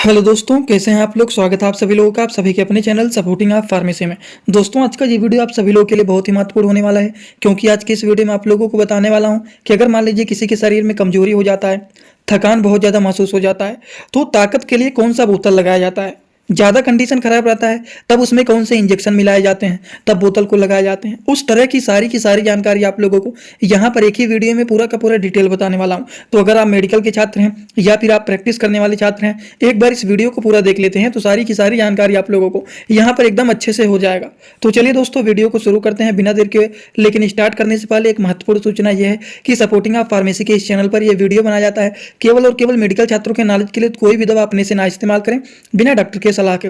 Hello दोस्तों, कैसे हैं आप लोग। स्वागत है आप सभी लोगों का आप सभी के अपने चैनल सपोर्टिंग आप फार्मेसी में। दोस्तों, आज का ये वीडियो आप सभी लोगों के लिए बहुत ही महत्वपूर्ण होने वाला है, क्योंकि आज के इस वीडियो में आप लोगों को बताने वाला हूं कि अगर मान लीजिए किसी के शरीर में कमजोरी हो जाता है, थकान बहुत ज़्यादा महसूस हो जाता है, तो ताकत के लिए कौन सा बोतल लगाया जाता है। ज़्यादा कंडीशन खराब रहता है तब उसमें कौन से इंजेक्शन मिलाए जाते हैं, तब बोतल को लगाए जाते हैं। उस तरह की सारी जानकारी आप लोगों को यहाँ पर एक ही वीडियो में पूरा का पूरा डिटेल बताने वाला हूँ। तो अगर आप मेडिकल के छात्र हैं या फिर आप प्रैक्टिस करने वाले छात्र हैं, एक बार इस वीडियो को पूरा देख लेते हैं तो सारी की सारी जानकारी आप लोगों को यहाँ पर एकदम अच्छे से हो जाएगा। तो चलिए दोस्तों, वीडियो को शुरू करते हैं बिना देर के। लेकिन स्टार्ट करने से पहले एक महत्वपूर्ण सूचना यह है कि सपोर्टिंग ऑफ फार्मेसी के इस चैनल पर यह वीडियो बनाया जाता है केवल और केवल मेडिकल छात्रों के नॉलेज के लिए। कोई भी दवा अपने से ना इस्तेमाल करें बिना डॉक्टर के सलाह के।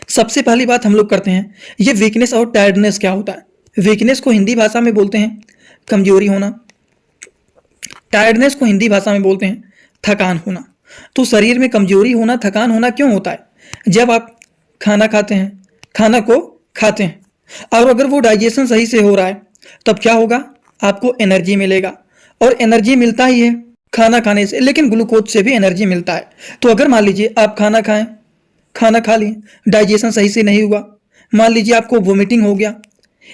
सबसे पहली बात हम लोग करते हैं, ये वीकनेस और टायर्डनेस क्या होता है। वीकनेस को हिंदी भाषा में बोलते हैं कमजोरी होना, टायर्डनेस को हिंदी भाषा में बोलते हैं थकान होना। तो शरीर में कमजोरी होना, थकान होना क्यों होता है। जब आप खाना खाते हैं, खाना को खाते हैं और अगर वो डाइजेशन सही से हो रहा है तब क्या होगा, आपको एनर्जी मिलेगा। और एनर्जी मिलता ही है खाना खाने से, लेकिन ग्लूकोज से भी एनर्जी मिलता है। तो अगर मान लीजिए आप खाना खाएं, खाना खा लिए, डाइजेशन सही से नहीं हुआ, मान लीजिए आपको वोमिटिंग हो गया,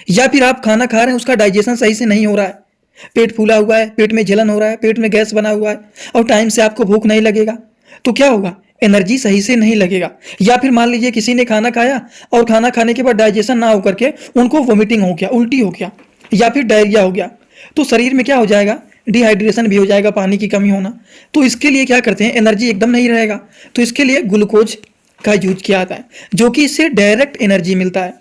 या फिर आप खाना खा रहे हैं उसका डाइजेशन सही से नहीं हो रहा है, पेट फूला हुआ है, पेट में जलन हो रहा है, पेट में गैस बना हुआ है और टाइम से आपको भूख नहीं लगेगा, तो क्या होगा, एनर्जी सही से नहीं लगेगा। या फिर मान लीजिए किसी ने खाना खाया और खाना खाने के बाद डाइजेशन ना होकर के उनको वोमिटिंग हो गया, उल्टी हो गया या फिर डायरिया हो गया, तो शरीर में क्या हो जाएगा, डिहाइड्रेशन भी हो जाएगा, पानी की कमी होना। तो इसके लिए क्या करते हैं, एनर्जी एकदम नहीं रहेगा, तो इसके लिए ग्लूकोज का यूज किया जाता है, जो कि इससे डायरेक्ट एनर्जी मिलता है।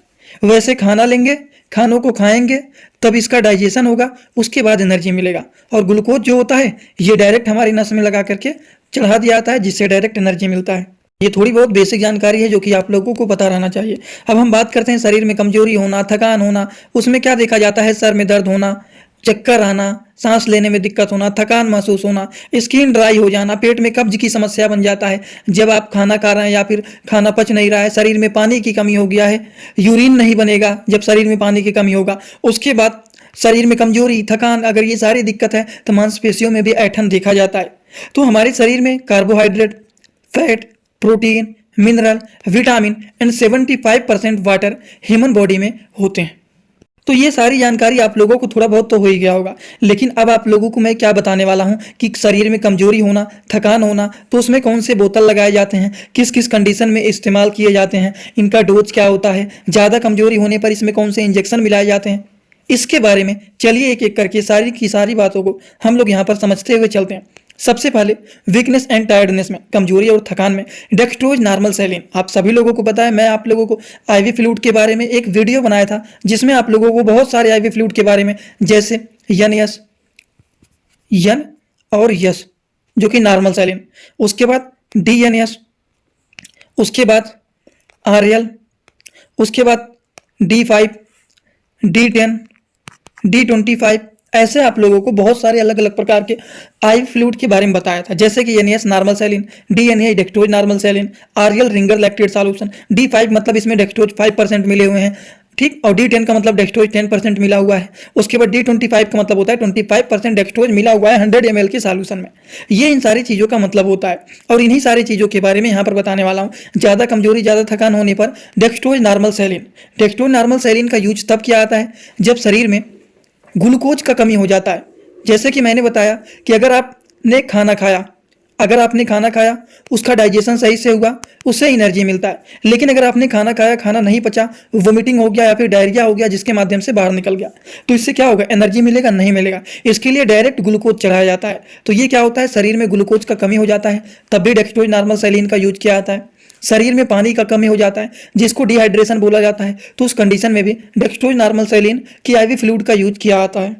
वैसे खाना लेंगे, खानों को खाएंगे, तब इसका डाइजेशन होगा, उसके बाद एनर्जी मिलेगा। और ग्लूकोज जो होता है ये डायरेक्ट हमारी नस में लगा करके चढ़ा दिया जाता है, जिससे डायरेक्ट एनर्जी मिलता है। ये थोड़ी बहुत बेसिक जानकारी है जो कि आप लोगों को पता रहना चाहिए। अब हम बात करते हैं शरीर में कमजोरी होना, थकान होना, उसमें क्या देखा जाता है, सर में दर्द होना, चक्कर आना, सांस लेने में दिक्कत होना, थकान महसूस होना, स्किन ड्राई हो जाना, पेट में कब्ज की समस्या बन जाता है जब आप खाना खा रहे हैं या फिर खाना पच नहीं रहा है, शरीर में पानी की कमी हो गया है, यूरिन नहीं बनेगा जब शरीर में पानी की कमी होगा। उसके बाद शरीर में कमजोरी, थकान, अगर ये सारी दिक्कत है तो मांसपेशियों में भी ऐठन देखा जाता है। तो हमारे शरीर में carbohydrate, fat, protein, mineral, vitamin and 75% water human body में होते हैं। तो ये सारी जानकारी आप लोगों को थोड़ा बहुत तो हो ही गया होगा, लेकिन अब आप लोगों को मैं क्या बताने वाला हूँ कि शरीर में कमजोरी होना, थकान होना, तो उसमें कौन से बोतल लगाए जाते हैं, किस किस कंडीशन में इस्तेमाल किए जाते हैं, इनका डोज क्या होता है, ज़्यादा कमजोरी होने पर इसमें कौन से इंजेक्शन मिलाए जाते हैं, इसके बारे में चलिए एक एक करके सारी की सारी बातों को हम लोग यहाँ पर समझते हुए चलते हैं। सबसे पहले वीकनेस एंड टायर्डनेस में, कमजोरी और थकान में डेक्सट्रोज नॉर्मल सैलिन। आप सभी लोगों को पता है, मैं आप लोगों को आईवी फ्लूइड के बारे में एक वीडियो बनाया था जिसमें आप लोगों को बहुत सारे आईवी फ्लूइड के बारे में, जैसे यन और यस जो कि नॉर्मल सैलिन, उसके बाद DNS, उसके बाद RL, उसके बाद D5, D10, D25, ऐसे आप लोगों को बहुत सारे अलग अलग प्रकार के आई फ्लूइड के बारे में बताया था, जैसे कि NAS normal saline, DNA dextrose normal saline, RL Ringer lactate solution, D5 मतलब इसमें डेक्सट्रोज 5% मिले हुए हैं, ठीक, और D10 का मतलब डेक्सट्रोज 10% मिला हुआ है। उसके बाद D25 का मतलब होता है 25% डेक्सट्रोज मिला हुआ है 100 ml के सॉल्यूशन में। ये इन सारी चीज़ों का मतलब होता है और इन्हीं सारी चीज़ों के बारे में यहाँ पर बताने वाला हूँ। ज़्यादा कमजोरी, ज़्यादा थकान होने पर डेक्सट्रोज नॉर्मल सैलिन का यूज तब किया जाता है जब शरीर में ग्लूकोज का कमी हो जाता है। जैसे कि मैंने बताया कि अगर आपने खाना खाया, उसका डाइजेशन सही से हुआ, उससे एनर्जी मिलता है। लेकिन अगर आपने खाना खाया, खाना नहीं पचा, वोमिटिंग हो गया या फिर डायरिया हो गया जिसके माध्यम से बाहर निकल गया, तो इससे क्या होगा, एनर्जी मिलेगा, नहीं मिलेगा। इसके लिए डायरेक्ट ग्लूकोज चढ़ाया जाता है। तो ये क्या होता है, शरीर में ग्लूकोज का कमी हो जाता है, तब भी डेक्सट्रोज नॉर्मल सैलिन का यूज किया जाता है। शरीर में पानी का कमी हो जाता है जिसको डिहाइड्रेशन बोला जाता है, तो उस कंडीशन में भी डेक्सट्रोज नॉर्मल सैलिन की आईवी फ्लूइड का यूज किया जाता है।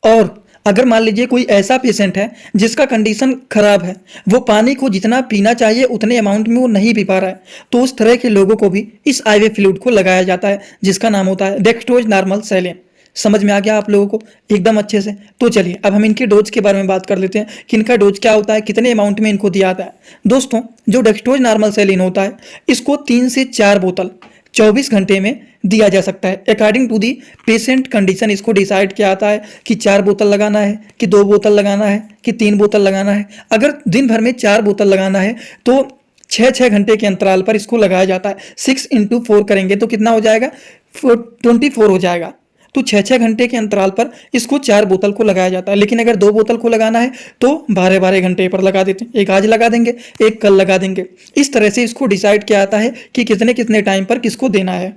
और अगर मान लीजिए कोई ऐसा पेशेंट है जिसका कंडीशन खराब है, वो पानी को जितना पीना चाहिए उतने अमाउंट में वो नहीं पी पा रहा है, तो उस तरह के लोगों को भी इस आईवी फ्लूइड को लगाया जाता है जिसका नाम होता है डेक्सट्रोज नॉर्मल सैलिन। समझ में आ गया आप लोगों को एकदम अच्छे से। तो चलिए अब हम इनके डोज के बारे में बात कर लेते हैं कि इनका डोज क्या होता है, कितने अमाउंट में इनको दिया जाता है। दोस्तों, जो डेक्सट्रोज नॉर्मल सैलिन होता है, इसको 3 से 4 बोतल 24 घंटे में दिया जा सकता है। According to the patient condition इसको डिसाइड किया जाता है कि 4 बोतल लगाना है कि 2 बोतल लगाना है कि 3 बोतल लगाना है। अगर दिन भर में 4 बोतल लगाना है तो 6 घंटे के अंतराल पर इसको लगाया जाता है। 6 × 4 करेंगे तो कितना हो जाएगा, 24 हो जाएगा। तो 6 घंटे के अंतराल पर इसको 4 बोतल को लगाया जाता है। लेकिन अगर 2 बोतल को लगाना है तो 12 घंटे पर लगा देते हैं। एक आज लगा देंगे, एक कल लगा देंगे। इस तरह से इसको डिसाइड किया जाता है कि कितने कितने टाइम पर किसको देना है।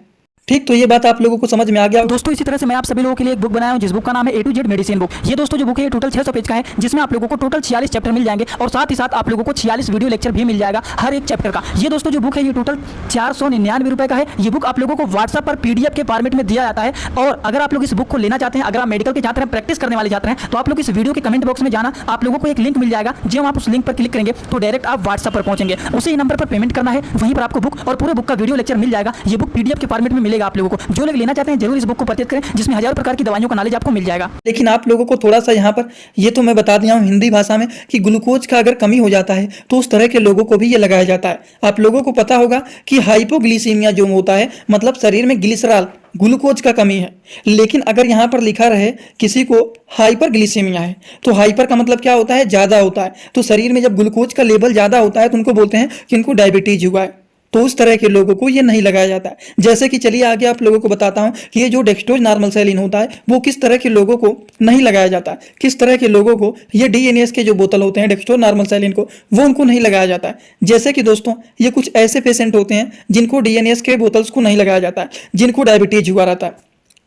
ठीक, तो ये बात आप लोगों को समझ में आ गया। दोस्तों इसी तरह से मैं आप सभी लोगों के लिए एक बुक बनाया हूं जिस बुक का नाम है A to Z medicine book. ये दोस्तों जो बुक है ये टोटल 600 पेज का है, जिसमें आप लोगों को टोटल 46 चैप्टर मिल जाएंगे और साथ ही साथ आप लोगों को 46 वीडियो लेक्चर भी मिल जाएगा हर एक चैप्टर का। ये दोस्तों जो बुक है ये टोटल 499 रुपए का है। ये बुक आप लोगों को व्हाट्सएप पर PDF के फॉर्मेट में दिया जाता है। और अगर आप लोग इस बुक को लेना चाहते हैं, अगर आप मेडिकल के छात्र हैं, प्रैक्टिस करने वाले छात्र हैं, तो आप लोग इस वीडियो के कमेंट बॉक्स में जाना, आप लोगों को एक लिंक मिल जाएगा। जब आप उस लिंक पर क्लिक करेंगे तो डायरेक्ट आप व्हाट्सएप पर पहुंचेंगे, उसी नंबर पर पेमेंट करना है, वहीं पर आपको बुक और पूरे बुक का वीडियो लेक्चर मिल जाएगा। ये बुक PDF के फॉर्मेट में मिलेगा आप लोगों को। जो लोग लेना चाहते हैं जरूर इस बुक को परचेज करें, जिसमें हजारों प्रकार की दवाइयों का नॉलेज आपको मिल जाएगा। लेकिन आप लोगों को थोड़ा सा यहाँ पर ये तो मैं बता दिया हूँ हिंदी भाषा में कि ग्लूकोज का अगर कमी हो जाता है तो उस तरह के लोगों को भी ये लगाया जाता है। आप लोगों को पता होगा कि हाइपोग्लिसीमिया जो होता है, मतलब शरीर में ग्लिसरॉल ग्लूकोज का कमी है। लेकिन अगर यहाँ पर लिखा रहे किसी को हाइपरग्लिसेमिया है, तो हाइपर का मतलब क्या होता है, ज़्यादा होता है। तो शरीर में जब ग्लूकोज का लेवल ज़्यादा होता है तो उनको बोलते हैं कि उनको डायबिटीज हुआ है। तो उस तरह के लोगों को ये नहीं लगाया जाता है। जैसे कि चलिए आगे आप लोगों को बताता हूं कि ये जो डेक्सट्रोज नॉर्मलसैलिन होता है वो किस तरह के लोगों को नहीं लगाया जाता है, किस तरह के लोगों को ये DNAS के जो बोतल होते हैं डेक्सट्रोज नॉर्मलसैलिन को, वो उनको नहीं लगाया जाता है। जैसे कि दोस्तों ये कुछ ऐसे पेशेंट होते हैं जिनको DNAS के बोतल्स को नहीं लगाया जाता है, जिनको डायबिटीज हुआ रहता है,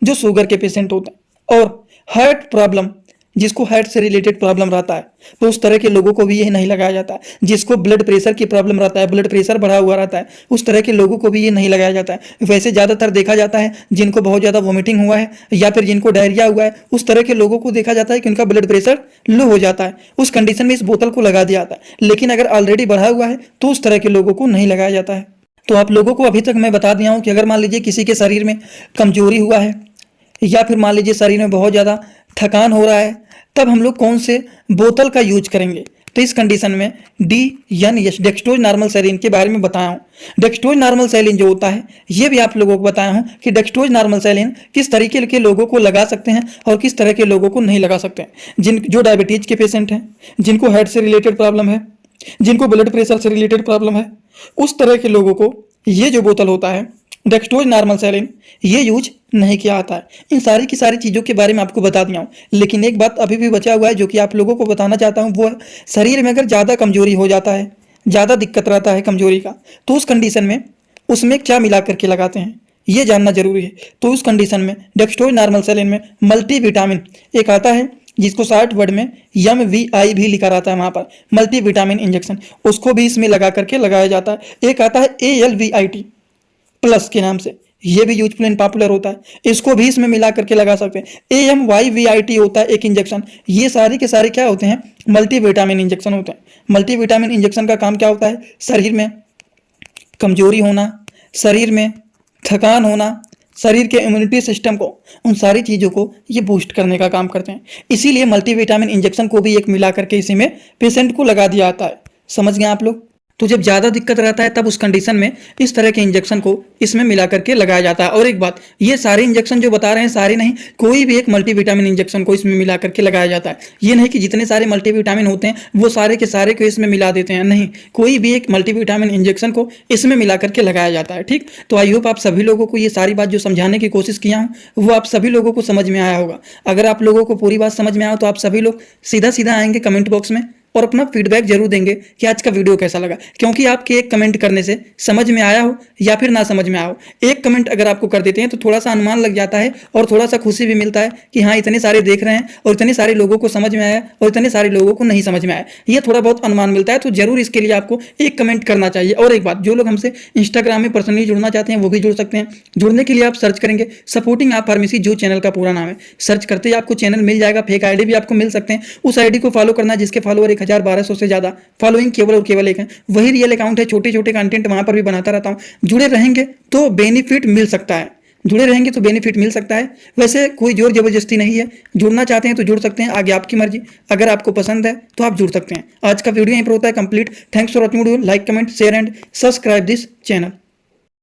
जो शुगर के पेशेंट होते हैं, और हार्ट प्रॉब्लम, जिसको हार्ट से रिलेटेड प्रॉब्लम रहता है, तो उस तरह के लोगों को भी ये नहीं लगाया जाता है। जिसको ब्लड प्रेशर की प्रॉब्लम रहता है, ब्लड प्रेशर बढ़ा हुआ रहता है, उस तरह के लोगों को भी ये नहीं लगाया जाता है। वैसे ज़्यादातर देखा जाता है जिनको बहुत ज़्यादा वोमिटिंग हुआ है या फिर जिनको डायरिया हुआ है, उस तरह के लोगों को देखा जाता है कि उनका ब्लड प्रेशर लो हो जाता है। उस कंडीशन में इस बोतल को लगा दिया जाता है। लेकिन अगर ऑलरेडी बढ़ा हुआ है तो उस तरह के लोगों को नहीं लगाया जाता है। तो आप लोगों को अभी तक मैं बता दिया हूँ कि अगर मान लीजिए किसी के शरीर में कमजोरी हुआ है या फिर मान लीजिए शरीर में बहुत ज़्यादा थकान हो रहा है, तब हम लोग कौन से बोतल का यूज करेंगे। तो इस कंडीशन में DNS डेक्सट्रोज नॉर्मलसैलिन के बारे में बताया हूँ। डेक्सट्रोज नॉर्मलसैलिन जो होता है ये भी आप लोगों को बताया हूँ कि डेक्सट्रोज नॉर्मलसैलिन किस तरीके के लोगों को लगा सकते हैं और किस तरह के लोगों को नहीं लगा सकते हैं। जो डायबिटीज के पेशेंट हैं, जिनको हार्ट से रिलेटेड प्रॉब्लम है, जिनको ब्लड प्रेशर से रिलेटेड प्रॉब्लम है, उस तरह के लोगों को ये जो बोतल होता है डेक्सट्रोज नॉर्मलसैलिन ये यूज नहीं किया जाता है। इन सारी की सारी चीज़ों के बारे में आपको बता दिया हूँ। लेकिन एक बात अभी भी बचा हुआ है जो कि आप लोगों को बताना चाहता हूँ, वो है शरीर में अगर ज़्यादा कमजोरी हो जाता है, ज़्यादा दिक्कत रहता है कमजोरी का, तो उस कंडीशन में उसमें क्या मिला करके लगाते हैं ये जानना जरूरी है। तो उस कंडीशन में डेक्सट्रोज नॉर्मलसैलिन में मल्टीविटामिन एक आता है जिसको शॉर्ट वर्ड में MVI भी लिखा रहता है, वहाँ पर मल्टीविटामिन इंजेक्शन, उसको भी इसमें लगा करके लगाया जाता है। एक आता है ALVIT प्लस के नाम से, ये भी यूजफुल एंड पॉपुलर होता है, इसको भी इसमें मिला करके लगा सकते हैं। AMYVIT होता है एक इंजेक्शन। ये सारे के सारे क्या होते हैं, मल्टीविटामिन इंजेक्शन होते हैं। मल्टीविटामिन इंजेक्शन का काम क्या होता है, शरीर में कमजोरी होना, शरीर में थकान होना, शरीर के इम्यूनिटी सिस्टम को, उन सारी चीज़ों को ये बूस्ट करने का काम करते हैं। इसीलिए मल्टीविटामिन इंजेक्शन को भी एक मिला करके इसी में पेशेंट को लगा दिया जाता है। समझ गए आप लोग। तो जब ज़्यादा दिक्कत रहता है तब उस कंडीशन में इस तरह के इंजेक्शन को इसमें मिला करके लगाया जाता है। और एक बात, ये सारे इंजेक्शन जो बता रहे हैं सारे नहीं, कोई भी एक मल्टीविटामिन इंजेक्शन को इसमें मिला करके लगाया जाता है। ये नहीं कि जितने सारे मल्टीविटामिन होते हैं वो सारे के सारे को इसमें मिला देते हैं, नहीं, कोई भी एक मल्टीविटामिन इंजेक्शन को इसमें मिला करके लगाया जाता है। ठीक, तो आई होप आप सभी लोगों को ये सारी बात जो समझाने की कोशिश किया हूँ वो आप सभी लोगों को समझ में आया होगा। अगर आप लोगों को पूरी बात समझ में आया तो आप सभी लोग सीधा सीधा आएंगे कमेंट बॉक्स में और अपना फीडबैक जरूर देंगे कि आज का वीडियो कैसा लगा, क्योंकि आपके एक कमेंट करने से समझ में आया हो या फिर ना समझ में आया हो, एक कमेंट अगर आपको कर देते हैं तो थोड़ा सा अनुमान लग जाता है और थोड़ा सा खुशी भी मिलता है कि हाँ इतने सारे देख रहे हैं और इतने सारे लोगों को समझ में आया और इतने सारे लोगों को नहीं समझ में आया, ये थोड़ा बहुत अनुमान मिलता है। तो जरूर इसके लिए आपको एक कमेंट करना चाहिए। और एक बात, जो लोग हमसे इंस्टाग्राम में पर्सनली जुड़ना चाहते हैं वो भी जुड़ सकते हैं। जुड़ने के लिए आप सर्च करेंगे सपोर्टिंग आप फार्मेसी, जो चैनल का पूरा नाम है, सर्च करते ही आपको चैनल मिल जाएगा। फेक आईडी भी आपको मिल सकते हैं, उस आईडी को फॉलो करना जिसके फॉलोअर 1200 से ज़्यादा फॉलोइंग केवल और केवल एक है, वही रियल अकाउंट है। छोटे छोटे कंटेंट वहां पर भी बनाता रहता हूं। जुड़े रहेंगे तो बेनिफिट मिल सकता है, जुड़े रहेंगे तो बेनिफिट मिल सकता है। वैसे कोई जोर जबरदस्ती नहीं है, जुड़ना चाहते हैं तो जुड़ सकते हैं, आगे आपकी मर्जी। अगर आपको पसंद है तो आप जुड़ सकते हैं। आज का वीडियो यहीं पर होता है complete. Thanks for watching video. Like, comment, share and subscribe this channel.